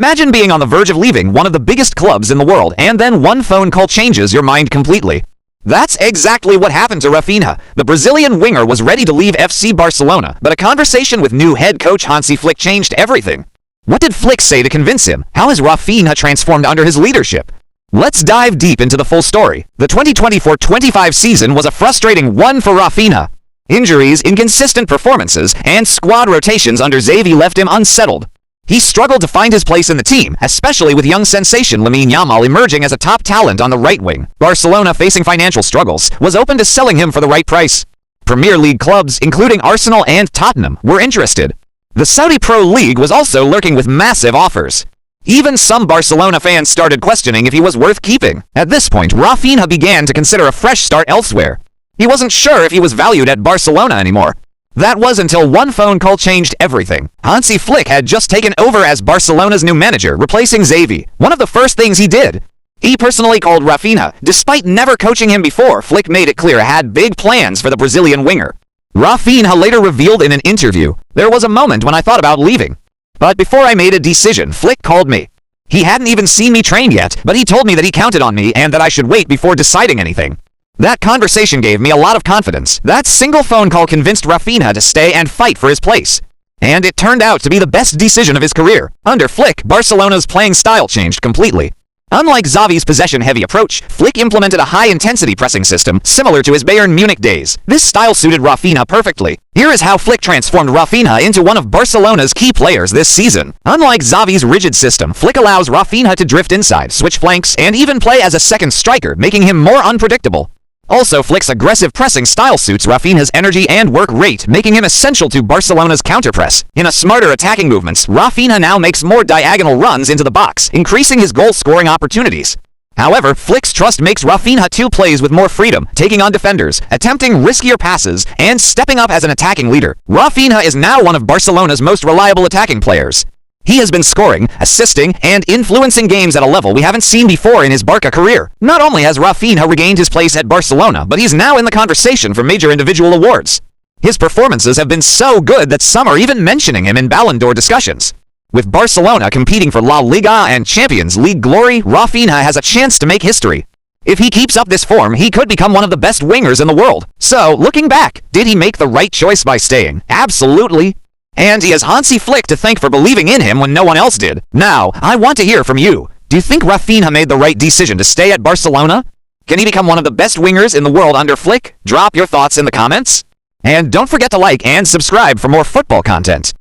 Imagine being on the verge of leaving one of the biggest clubs in the world, and then one phone call changes your mind completely. That's exactly what happened to Raphinha. The Brazilian winger was ready to leave FC Barcelona, but a conversation with new head coach Hansi Flick changed everything. What did Flick say to convince him? How has Raphinha transformed under his leadership? Let's dive deep into the full story. The 2024-25 season was a frustrating one for Raphinha. Injuries, inconsistent performances, and squad rotations under Xavi left him unsettled. He struggled to find his place in the team, especially with young sensation Lamine Yamal emerging as a top talent on the right wing. Barcelona, facing financial struggles, was open to selling him for the right price. Premier League clubs, including Arsenal and Tottenham, were interested. The Saudi Pro League was also lurking with massive offers. Even some Barcelona fans started questioning if he was worth keeping. At this point, Raphinha began to consider a fresh start elsewhere. He wasn't sure if he was valued at Barcelona anymore. That was until one phone call changed everything. Hansi Flick had just taken over as Barcelona's new manager, replacing Xavi. One of the first things he did, he personally called Raphinha. Despite never coaching him before, Flick made it clear he had big plans for the Brazilian winger. Raphinha later revealed in an interview, "There was a moment when I thought about leaving. But before I made a decision, Flick called me. He hadn't even seen me train yet, but he told me that he counted on me and that I should wait before deciding anything. That conversation gave me a lot of confidence. That single phone call convinced Raphinha to stay and fight for his place. And it turned out to be the best decision of his career. Under Flick, Barcelona's playing style changed completely. Unlike Xavi's possession-heavy approach, Flick implemented a high-intensity pressing system similar to his Bayern Munich days. This style suited Raphinha perfectly. Here is how Flick transformed Raphinha into one of Barcelona's key players this season. Unlike Xavi's rigid system, Flick allows Raphinha to drift inside, switch flanks, and even play as a second striker, making him more unpredictable. Also, Flick's aggressive pressing style suits Raphinha's energy and work rate, making him essential to Barcelona's counterpress. In a smarter attacking movements, Raphinha now makes more diagonal runs into the box, increasing his goal-scoring opportunities. However, Flick's trust makes Raphinha plays with more freedom, taking on defenders, attempting riskier passes, and stepping up as an attacking leader. Raphinha is now one of Barcelona's most reliable attacking players. He has been scoring, assisting, and influencing games at a level we haven't seen before in his Barca career. Not only has Raphinha regained his place at Barcelona, but he's now in the conversation for major individual awards. His performances have been so good that some are even mentioning him in Ballon d'Or discussions. With Barcelona competing for La Liga and Champions League glory, Raphinha has a chance to make history. If he keeps up this form, he could become one of the best wingers in the world. So, looking back, did he make the right choice by staying? Absolutely. And he has Hansi Flick to thank for believing in him when no one else did. Now, I want to hear from you. Do you think Raphinha made the right decision to stay at Barcelona? Can he become one of the best wingers in the world under Flick? Drop your thoughts in the comments. And don't forget to like and subscribe for more football content.